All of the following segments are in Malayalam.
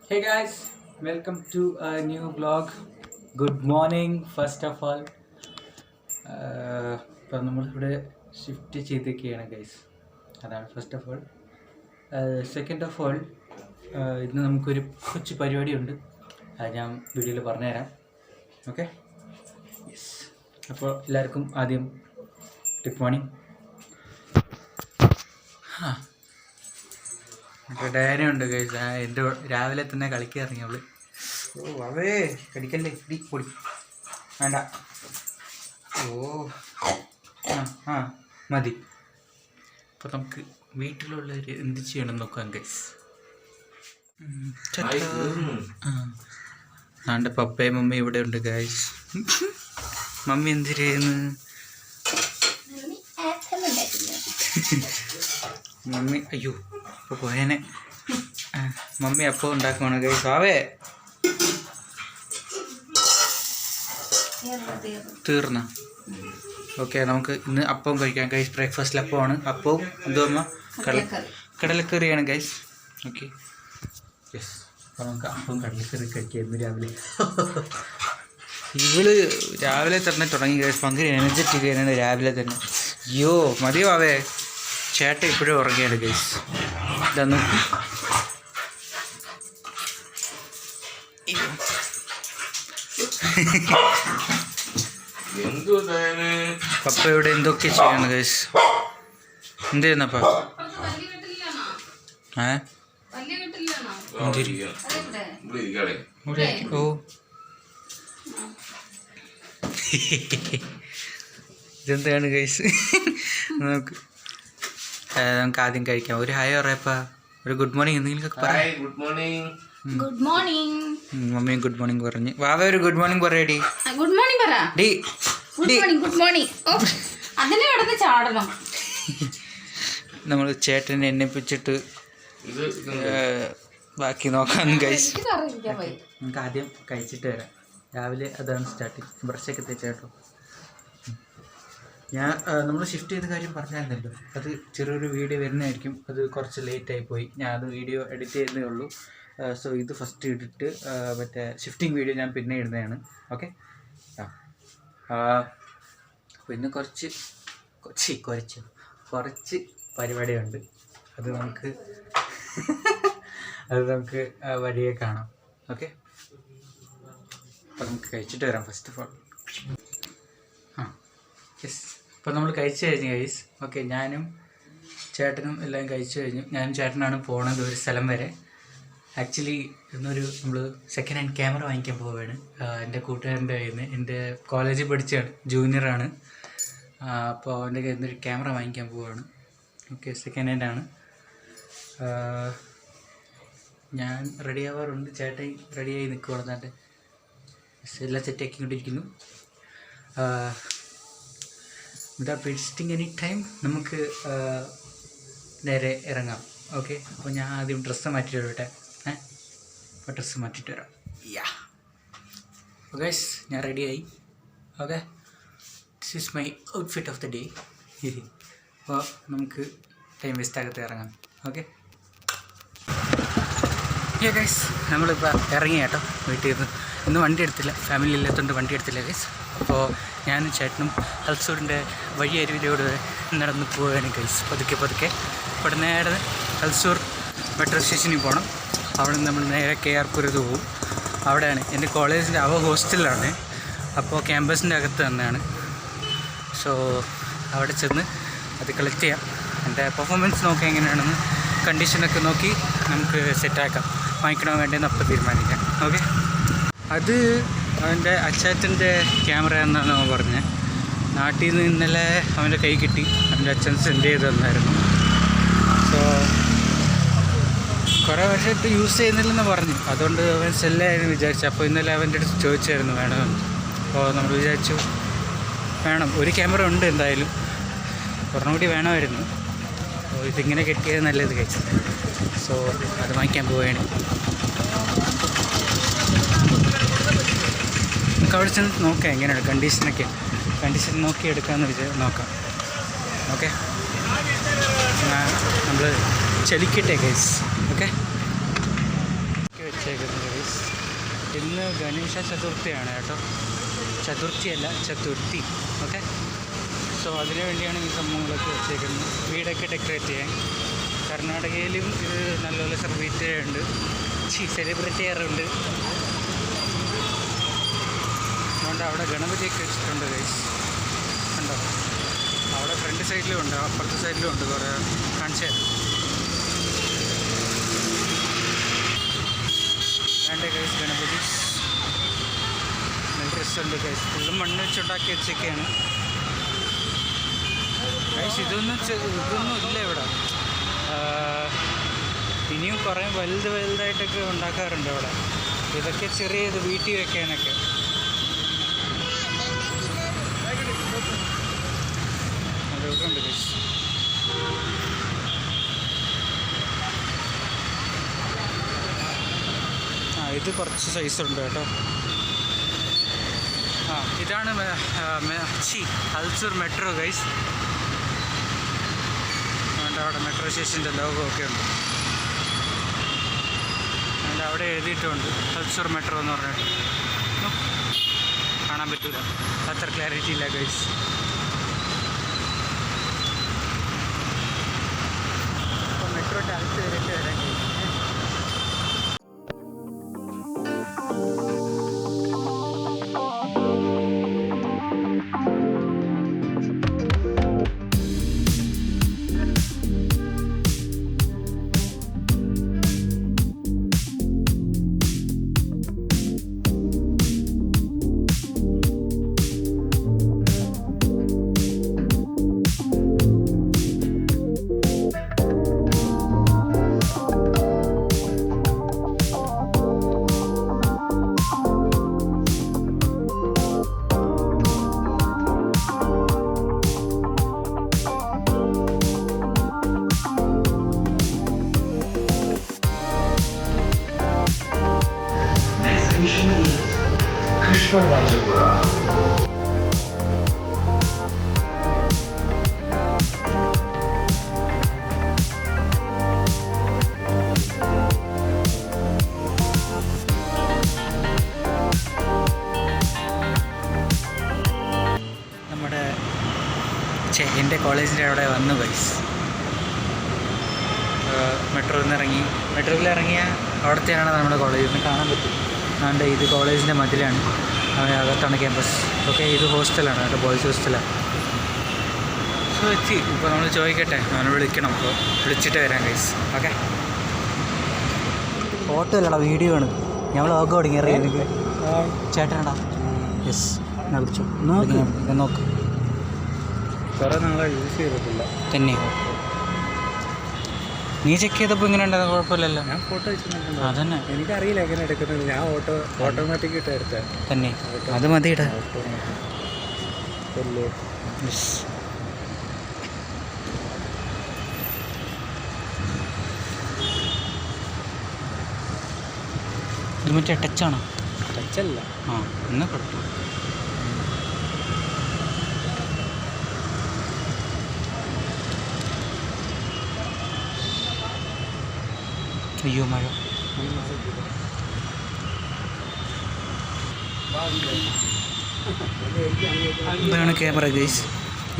Hey guys, welcome to a new vlog. Good morning, first of all. ഇപ്പം നമ്മളിവിടെ ഷിഫ്റ്റ് ചെയ്തൊക്കെയാണ് ഗൈസ്. അതാണ് first of all. Second of all, ഇന്ന് നമുക്കൊരു കൊച്ചു പരിപാടിയുണ്ട്. അത് ഞാൻ വീഡിയോയിൽ പറഞ്ഞുതരാം. Okay, yes. അപ്പോൾ എല്ലാവർക്കും ആദ്യം ഗുഡ് മോർണിംഗ്. ഡയനുണ്ട് ഗൈസ്. എൻ്റെ രാവിലെ തന്നെ കളിക്കാൻ ഇറങ്ങി അവള്. ഓ അവേ കടിക്കല്ലേ, ഇടി പൊടി വേണ്ട. ഓ ആ ആ മതി. അപ്പോൾ നമുക്ക് വീട്ടിലുള്ളവർ എന്ത് ചെയ്യണം നോക്കാം ഗൈസ്. ആണ്ട് പപ്പയും മമ്മി ഇവിടെ ഉണ്ട് ഗൈസ്. മമ്മി എന്ത് ചെയ്യുന്നു? മമ്മി അയ്യോ ഇപ്പോൾ പോയേനെ. മമ്മി അപ്പം ഉണ്ടാക്കുവാണ് ഗൈസ്. ആവേ തീർന്ന. ഓക്കെ, നമുക്ക് ഇന്ന് അപ്പം കഴിക്കാം ഗൈസ്. ബ്രേക്ക്ഫാസ്റ്റിൽ അപ്പമാണ്. അപ്പവും എന്തോ അമ്മ കടലക്കറിയാണ് ഗൈസ്. Okay, yes. അപ്പോൾ നമുക്ക് അപ്പം കടലക്കറി കഴിക്കാം രാവിലെ. ഇവള് രാവിലെ തന്നെ തുടങ്ങി ഗൈസ്. ഭയങ്കര എനർജറ്റിക് ആണ് രാവിലെ തന്നെ. അയ്യോ മതിയോ ആവേ. ചേട്ടൻ ഇപ്പോഴും ഉറങ്ങിയാണ് ഗൈസ്. ഇതൊന്നും പപ്പ ഇവിടെ എന്തൊക്കെ ചെയ്യാണ് ഗൈസ്. എന്ത് ചെയ്യുന്നപ്പ? ഓ ഇതെന്താണ് ഗൈസ്? നമുക്ക് ആദ്യം കഴിക്കാം. ഒരു ഹായ് പറയപ്പാ, ഒരു ഗുഡ് മോർണിംഗ് എന്തെങ്കിലും പറയാം. Good morning. Good morning. മമ്മിയും ഗുഡ് മോർണിംഗ് പറഞ്ഞു. വാവ ഒരു ഗുഡ് മോർണിംഗ് പറയടി. ഗുഡ് മോർണിംഗ് പറ. ഡി ഗുഡ് മോർണിംഗ്. Good morning. ഓ അതിനെ കിടന്ന് ചാടണം. നമ്മൾ ചേട്ടനെ എണ്ണിപ്പിച്ചിട്ട് ബാക്കി നോക്കാം ഗൈസ്. നമുക്ക് ആദ്യം കഴിച്ചിട്ട് വരാം. രാവിലെ അതാണ് സ്റ്റാർട്ടിങ്. ബ്രഷൊക്കെ തേച്ചേട്ടോ. നമ്മൾ ഷിഫ്റ്റ് ചെയ്ത കാര്യം പറഞ്ഞായിരുന്നല്ലോ, അത് ചെറിയൊരു വീഡിയോ വരുന്നതായിരിക്കും. അത് കുറച്ച് ലേറ്റായി പോയി. ഞാൻ അത് വീഡിയോ എഡിറ്റ് ചെയ്യുന്നേ ഉള്ളൂ. സോ ഇത് ഫസ്റ്റ് ഇട്ടിട്ട് മറ്റേ ഷിഫ്റ്റിംഗ് വീഡിയോ ഞാൻ പിന്നെ ഇടുന്നതാണ്. ഓക്കെ. അപ്പോൾ ഇന്ന് കുറച്ച് പരിപാടിയുണ്ട്. അത് നമുക്ക് വഴിയെ കാണാം. ഓക്കെ, അപ്പോൾ നമുക്ക് കഴിച്ചിട്ട് വരാം ഫസ്റ്റ് ഓഫ് ഓൾ. യെസ്. അപ്പോൾ നമ്മൾ കഴിച്ചു കഴിഞ്ഞു ഗൈസ്. ഓക്കെ, ഞാനും ചേട്ടനും എല്ലാം കഴിച്ചു കഴിഞ്ഞു. ഞാനും ചേട്ടനാണ് പോണത് ഒരു സ്ഥലം വരെ. ആക്ച്വലി ഇന്നൊരു നമ്മൾ സെക്കൻഡ് ഹാൻഡ് ക്യാമറ വാങ്ങിക്കാൻ പോവുകയാണ്. എൻ്റെ കൂട്ടുകാരൻ്റെ കയ്യിൽ നിന്ന്. എൻ്റെ കോളേജിൽ പഠിച്ചാണ്, ജൂനിയറാണ്. അപ്പോൾ അവൻ്റെ കയ്യിൽ നിന്നൊരു ക്യാമറ വാങ്ങിക്കാൻ പോവുകയാണ്. ഓക്കെ, സെക്കൻഡ് ഹാൻഡാണ്. ഞാൻ റെഡി ആവാറുണ്ട്. ചേട്ടൻ റെഡിയായി നിൽക്കുകയാണ്. എൻ്റെ എല്ലാം സെറ്റാക്കിക്കൊണ്ടിരിക്കുന്നു. വിതൗട്ട് വേസ്റ്റിംഗ് എനി ടൈം നമുക്ക് നേരെ ഇറങ്ങാം. ഓക്കെ, അപ്പോൾ ഞാൻ ആദ്യം ഡ്രസ്സ് മാറ്റിയിട്ട് വരട്ടെ. അപ്പോൾ ഡ്രസ്സ് മാറ്റിയിട്ട് വരാം. ഓക്കെ ഗൈസ്, ഞാൻ റെഡിയായി. Okay, this is my outfit of the day. അപ്പോൾ നമുക്ക് ടൈം വേസ്റ്റ് ആകത്തെ ഇറങ്ങാം. ഓക്കെ ഗൈസ്, നമ്മളിപ്പോൾ ഇറങ്ങി കേട്ടോ വീട്ടിൽ നിന്ന്. ഇന്ന് വണ്ടി എടുത്തില്ല, ഫാമിലി ഇല്ലാത്തതുകൊണ്ട് വണ്ടി എടുത്തില്ല ഗൈസ്. അപ്പോൾ ഞാനും ചേട്ടനും ഹൽസൂറിൻ്റെ വഴി അരുവിലൂടെ നടന്ന് പോവുകയാണ് ഗൈസ്. പതുക്കെ ഇവിടെ നേരെ ഹൽസൂർ മെട്രോ സ്റ്റേഷനിൽ പോകണം. അവിടെ നിന്ന് നമ്മൾ നേരെ KR പുരത്ത് പോകും. അവിടെയാണ് എൻ്റെ കോളേജിൻ്റെ ഹോസ്റ്റലിലാണ്. അപ്പോൾ ക്യാമ്പസിൻ്റെ അകത്ത് തന്നെയാണ്. സോ അവിടെ ചെന്ന് അത് കളക്ട് ചെയ്യാം. എൻ്റെ പെർഫോമൻസ് നോക്കാം എങ്ങനെയാണെന്ന്. കണ്ടീഷനൊക്കെ നോക്കി നമുക്ക് സെറ്റാക്കാം. വാങ്ങിക്കണോ വേണ്ടതെന്ന് അപ്പം തീരുമാനിക്കാം. ഓക്കെ, അത് അവൻ്റെ അച്ചാച്ചൻ്റെ ക്യാമറ എന്നാണ് അവൻ പറഞ്ഞത്. നാട്ടിൽ നിന്ന് ഇന്നലെ അവൻ്റെ കൈ കിട്ടി. അവൻ്റെ അച്ഛൻ സെൻഡ് ചെയ്ത് തന്നായിരുന്നു. സോ കുറേ വർഷമായിട്ട് യൂസ് ചെയ്യുന്നില്ലെന്ന് പറഞ്ഞു. അതുകൊണ്ട് അവൻ സെല്ലായിരുന്നു വിചാരിച്ചു. അപ്പോൾ ഇന്നലെ അവൻ്റെ അടുത്ത് ചോദിച്ചായിരുന്നു വേണമെന്ന്. അപ്പോൾ നമ്മൾ വിചാരിച്ചു വേണം. ഒരു ക്യാമറ ഉണ്ട് എന്തായാലും, ഒരെണ്ണം കൂടി വേണമായിരുന്നു. അപ്പോൾ ഇതിങ്ങനെ കിട്ടിയത് നല്ലത് കഴിച്ചു. സോ അത് വാങ്ങിക്കാൻ പോവുകയാണ്. നമുക്ക് അവിടെ ചെന്ന് നോക്കാം എങ്ങനെയാണ് കണ്ടീഷൻ നോക്കി എടുക്കാമെന്ന് നോക്കാം. ഓക്കെ, നമ്മൾ ചലിക്കട്ടെ ഗൈസ്. ഓക്കെ വെച്ചേക്കുന്നത് ഇന്ന് ഗണേശ ചതുർത്ഥിയാണ് കേട്ടോ. ചതുർത്ഥിയല്ല, ചതുർത്ഥി. ഓക്കെ, സോ അതിനു വേണ്ടിയാണ് ഈ സംഭവങ്ങളൊക്കെ വെച്ചേക്കുന്നത്. വീടൊക്കെ ഡെക്കറേറ്റ് ചെയ്യാൻ. കർണാടകയിലും ഇത് നല്ലപോലെ സെലിബ്രേറ്റ് ചെയ്യാറുണ്ട്. അതുകൊണ്ട് അവിടെ ഗണപതിയൊക്കെ വെച്ചിട്ടുണ്ട് ഗൈസ്. കണ്ടോ, അവിടെ ഫ്രണ്ട് സൈഡിലും ഉണ്ട്, അപ്പുറത്തെ സൈഡിലും ഉണ്ട്. കുറേ കാണിച്ചു തരാം. വേണ്ട ഗൈസ്, ഗണപതി നല്ല രസമുണ്ട് ഗൈസ്. ഫുള്ളും മണ്ണ് വെച്ചുണ്ടാക്കി വെച്ചൊക്കെയാണ് ഗൈസ്. ഇതൊന്നും ഇല്ല ഇവിടെ. ഇനിയും കുറേ വലുതായിട്ടൊക്കെ ഉണ്ടാക്കാറുണ്ട് അവിടെ. ഇതൊക്കെ ചെറിയത് വീട്ടിൽ വെക്കാനൊക്കെ. അതുകൊണ്ട് ഗൈസ് ഇത് കുറച്ച് സൈസുണ്ട് കേട്ടോ. ഇതാണ് ഹൽസൂർ മെട്രോ ഗൈസ്. അതുകൊണ്ട് അവിടെ മെട്രോ സ്റ്റേഷൻ്റെ ലോഗോ ഒക്കെ ഉണ്ട്. അതുകൊണ്ട് അവിടെ എഴുതിയിട്ടുണ്ട് ഹൽസൂർ മെട്രോ എന്ന് പറഞ്ഞിട്ട്. കാണാൻ പറ്റൂല, അത്ര ക്ലാരിറ്റി ഇല്ല ഗൈസ്. അപ്പോൾ മെട്രോൻ്റെ അടുത്ത് വരെയൊക്കെ വരാൻ കഴിയും. നമ്മുടെ എൻ്റെ കോളേജിൻ്റെ അവിടെ വന്നു ഗൈസ്. മെട്രോയിൽ ഇറങ്ങിയ അവിടത്തെയാണ് നമ്മുടെ കോളേജിൽ നിന്ന് കാണാൻ പറ്റും. അതുകൊണ്ട് ഇത് കോളേജിൻ്റെ മതിലാണ്, അകത്താണ് ക്യാമ്പസ്. ഓക്കെ, ഇത് ഹോസ്റ്റലാണ് കേട്ടോ, ബോയ്സ് ഹോസ്റ്റലാണ്. സോ എത്തി. ഇപ്പോൾ നമ്മൾ ചോദിക്കട്ടെ, നമ്മൾ വിളിക്കണം. അപ്പോൾ വിളിച്ചിട്ട് വരാം ഗൈസ്. ഓക്കെ, ഫോട്ടോ അല്ലടാ, വീഡിയോ ആണ്. ഞങ്ങൾ ഓക്കെ തുടങ്ങി എനിക്ക് ചേട്ടനാടാ. യെസ്, എന്നാ വിളിച്ചോ. നോക്ക്, കുറേ നാളെ യൂസ് ചെയ്തിട്ടില്ല തന്നെ. നീ ചെക്ക് ചെയ്തപ്പോൾ ഇങ്ങനെ ഉണ്ടെന്ന് കുഴപ്പമില്ലല്ലോ. ഞാൻ ഫോട്ടോ വെച്ചിട്ടുണ്ടോ? അതന്നെ, എനിക്കറിയില്ല എങ്ങനെ എടുക്കുന്നത്. ഞാൻ ഓട്ടോമാറ്റിക് ഇട്ട് എടുത്തത് തന്നെ. അത് മതിയിടാ. ഇത് മറ്റേ ടച്ചാണോ? ടച്ചല്ല. എന്നാ കുഴപ്പം. അയ്യോ, മഴ. ഇതാണ് ക്യാമറ ഗൈസ്.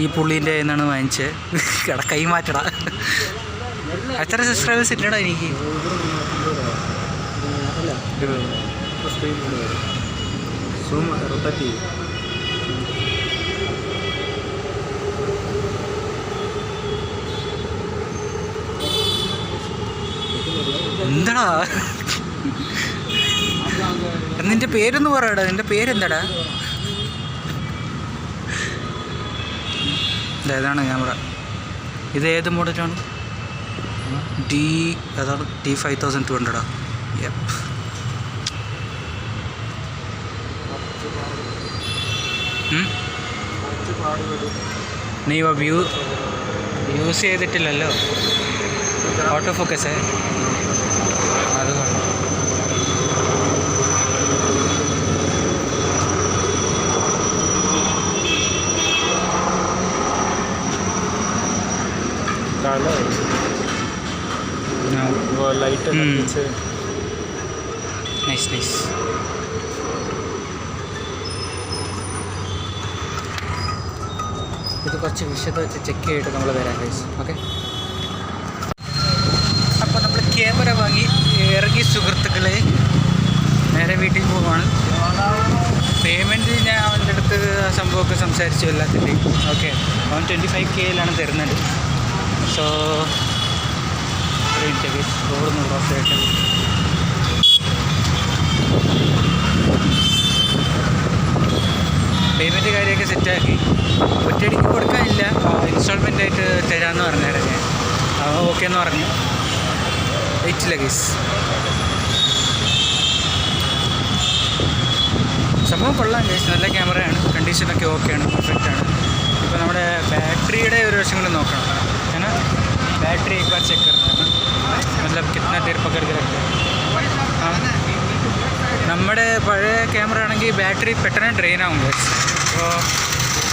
ഈ പുള്ളീൻ്റെ എന്നാണ് വാങ്ങിച്ചത്. കൈമാറ്റടാ. എത്ര സബ്സ്ക്രൈബേഴ്സ് ഇല്ലടാ എനിക്ക്? എന്താടാ നിന്റെ പേരൊന്ന് പറയടാ. നിന്റെ പേരെന്താടാ? ഇതാണ് ക്യാമറ. ഇത് ഏത് മോഡലാണ്? അതാണ് D5200. യെപ്പ്. നീ യൂസ് ചെയ്തിട്ടില്ലല്ലോ. ഓട്ടോ ഫോക്കസ് അതുകൊണ്ട്. Light nice. ഇത് കുറച്ച് വിശദം വെച്ച് ചെക്ക് ചെയ്തിട്ട് നമ്മൾ വരാം ഗൈസ്. ഓക്കെ, അപ്പോൾ നമ്മൾ ക്യാമറ വാങ്ങി ഇറങ്ങി സുഹൃത്തുക്കളെ നേരെ വീട്ടിൽ പോവുകയാണ്. പേയ്മെൻറ്റ് ഞാൻ അവൻ്റെ അടുത്ത് സംഭവമൊക്കെ സംസാരിച്ചു എല്ലാത്തിൻ്റെയും. ഓക്കെ, അവൻ 25K തരുന്നുണ്ട്. സോ ഓടുന്നു ക്രോസായിട്ട്. പേയ്മെൻറ്റ് കാര്യമൊക്കെ സെറ്റാക്കി. ഒറ്റയടിക്ക് കൊടുക്കാനില്ല, ഇൻസ്റ്റാൾമെൻ്റ് ആയിട്ട് തരാമെന്ന് പറഞ്ഞേരം ഞാൻ. അവൻ ഓക്കെ എന്ന് പറഞ്ഞു. വെയിറ്റില്ല ഗൈസ്. സംഭവം കൊള്ളാം ഗൈസ്, നല്ല ക്യാമറയാണ്, കണ്ടീഷനൊക്കെ ഓക്കെയാണ്, പെർഫെക്റ്റാണ്. ഇപ്പോൾ നമ്മുടെ ബാറ്ററിയുടെ ഒരു വശം കൂടെ നോക്കണം. है ना, बैटरी एक बार चेक करना है ना, मतलब कितना देर पकड़ के रखते हैं. हाँ, നമ്മുടെ പഴയ ക്യാമറ ആണെങ്കിൽ ബാറ്ററി പെട്ടെന്ന് ഡ്രെയിൻ ആവും ഗൈസ്. അപ്പോൾ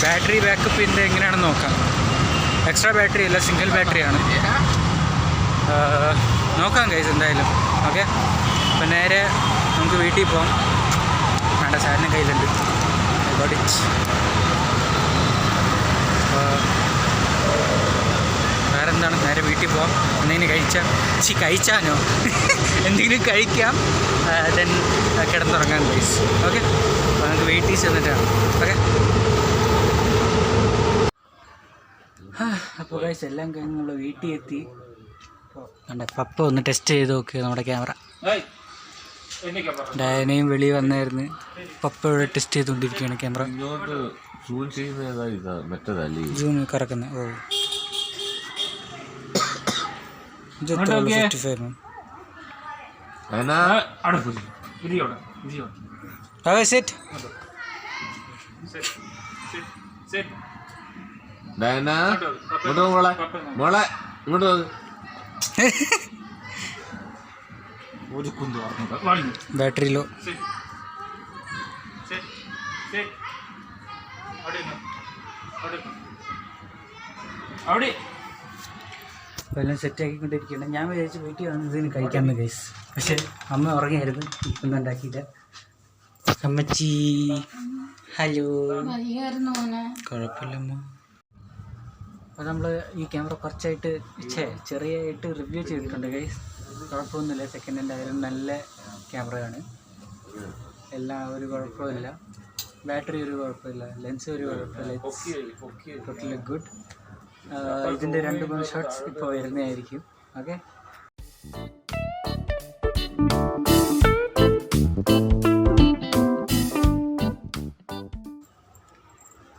ബാറ്ററി ബാക്കപ്പിൻ്റെ എങ്ങനെയാണെന്ന് നോക്കാം. എക്സ്ട്രാ ബാറ്ററി അല്ല, സിംഗിൾ ബാറ്ററിയാണ്. നോക്കാം ഗൈസ് എന്തായാലും. ഓക്കെ, അപ്പോൾ നേരെ നമുക്ക് വീട്ടിൽ പോകാം. വേണ്ട, സാറിന് കയ്യിലുണ്ട്. വേറെ എന്താണ്, നേരെ വീട്ടിൽ പോകാം. എന്തെങ്കിലും കഴിച്ചാനോ എന്തെങ്കിലും കഴിക്കാം, ദെൻ കിടന്നുറങ്ങാൻ ഗൈസ്. ഓക്കെ, അപ്പോൾ നമുക്ക് വീട്ടിൽ ചെന്നിട്ടാണ്. ഓക്കെ, അപ്പോൾ ഗൈസ് എല്ലാം കഴിഞ്ഞ് നമ്മൾ വീട്ടിൽ എത്തി. കണ്ട പപ്പ ഒന്ന് ടെസ്റ്റ് ചെയ്ത് നോക്കുക നമ്മുടെ ക്യാമറ. ഡയനയും വെളിയിൽ വന്നായിരുന്നു. പപ്പ ഇവിടെ ടെസ്റ്റ് ചെയ്തുകൊണ്ടിരിക്കുകയാണ് ക്യാമറ. ജൂം കറക്കുന്നത്. ഓ, ബാറ്ററി ലോ. അപ്പോൾ എല്ലാം സെറ്റാക്കിക്കൊണ്ടിരിക്കുകയാണ്. ഞാൻ വിചാരിച്ച് വീട്ടിൽ വന്നതിന് കഴിക്കാമെന്ന് ഗൈസ്. പക്ഷേ അമ്മ ഉറങ്ങിയായിരുന്നു, ഇപ്പം ഉണ്ടാക്കിയില്ല. അമ്മച്ചി ഹലോ. കുഴപ്പമില്ലമ്മ. അപ്പോൾ നമ്മൾ ഈ ക്യാമറ കുറച്ചായിട്ട് ചെറിയായിട്ട് റിവ്യൂ ചെയ്തിട്ടുണ്ട് ഗൈസ്. കുഴപ്പമൊന്നുമില്ല, സെക്കൻഡ് ഹാൻഡ് ആയാലും നല്ല ക്യാമറയാണ്. എല്ലാം ഒരു കുഴപ്പമില്ല, ബാറ്ററി ഒരു കുഴപ്പമില്ല, ലെൻസ് ഒരു കുഴപ്പമില്ല, ടോട്ടലി ഗുഡ്. ഇതിൻ്റെ 2-3 ഷോട്ട്സ് ഇപ്പോൾ വരുന്നതായിരിക്കും. ഓക്കെ,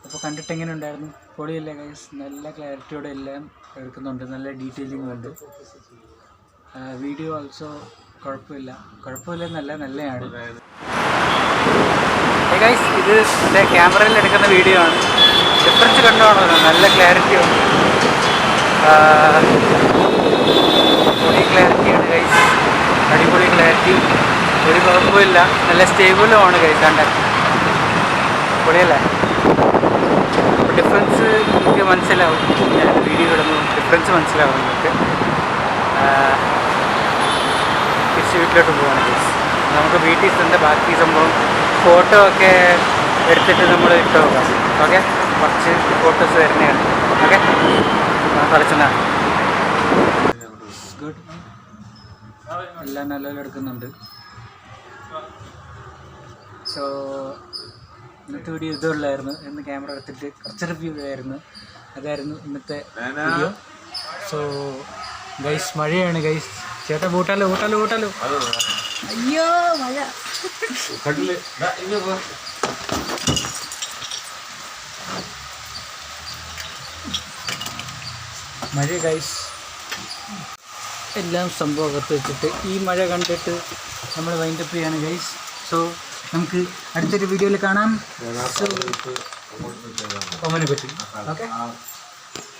അപ്പോൾ കണ്ടിട്ട് എങ്ങനെ ഉണ്ടായിരുന്നു? പൊളിയല്ലേ ഗൈസ്, നല്ല ക്ലാരിറ്റിയോടെ എല്ലാം എടുക്കുന്നുണ്ട്, നല്ല ഡീറ്റെയിലിംഗ് ഉണ്ട്. വീഡിയോ ഓൾസോ കുഴപ്പമില്ലെന്നല്ല, നല്ലതാണ് ഗൈസ്. ഇത് എൻ്റെ ക്യാമറയിൽ എടുക്കുന്ന വീഡിയോ ആണ്. ഡിഫറൻസ് കണ്ടോണല്ലോ, നല്ല ക്ലാരിറ്റി ഉണ്ട്, പൊളി ക്ലാരിറ്റിയാണ് ഗൈസ്, അടിപൊളി ക്ലാരിറ്റി, ഒരു കുഴപ്പമില്ല, നല്ല സ്റ്റേബിളും ആണ് ഗൈസ്. കണ്ട പൊളിയല്ലേ? അപ്പോൾ ഡിഫറൻസ് എനിക്ക് മനസ്സിലാവും, ഞാൻ വീഡിയോ ഇടുന്നു, ഡിഫറൻസ് മനസ്സിലാവും നിങ്ങൾക്ക്. തിരിച്ച് വീട്ടിലോട്ട് പോവാണ് ഗൈസ്. നമുക്ക് വീട്ടിൽ ചെന്ന ബാക്കി സംഭവം ഫോട്ടോ ഒക്കെ എടുത്തിട്ട് നമ്മൾ ഇട്ട് നോക്കാം. ഓക്കെ, കുറച്ച് ഫോട്ടോസ് വരുന്നതാണ്. ഓക്കെ, കളിച്ചതാണ്. ഗുഡ്, എല്ലാം നല്ലപോലെ എടുക്കുന്നുണ്ട്. സോ ഇന്നത്തെ വീഡിയോ ഇതുള്ളായിരുന്നു. ഇന്ന് ക്യാമറ എടുത്തിട്ട് കുറച്ച് റിവ്യൂ ആയിരുന്നു, അതായിരുന്നു ഇന്നത്തെ വീഡിയോ. സോ ഗൈസ്, മഴയാണ് ഗൈസ്. ചേട്ടാ കൂട്ടാലോ. അയ്യോ മഴ. മഴ ഗൈസ്, എല്ലാം സംഭവം അകത്ത് വെച്ചിട്ട് ഈ മഴ കണ്ടിട്ട് നമ്മൾ വൈൻഡപ്പ് ചെയ്യാണ് ഗൈസ്. സോ നമുക്ക് അടുത്തൊരു വീഡിയോയിൽ കാണാം. സോ ഒമനെ പറ്റി. ഓക്കെ.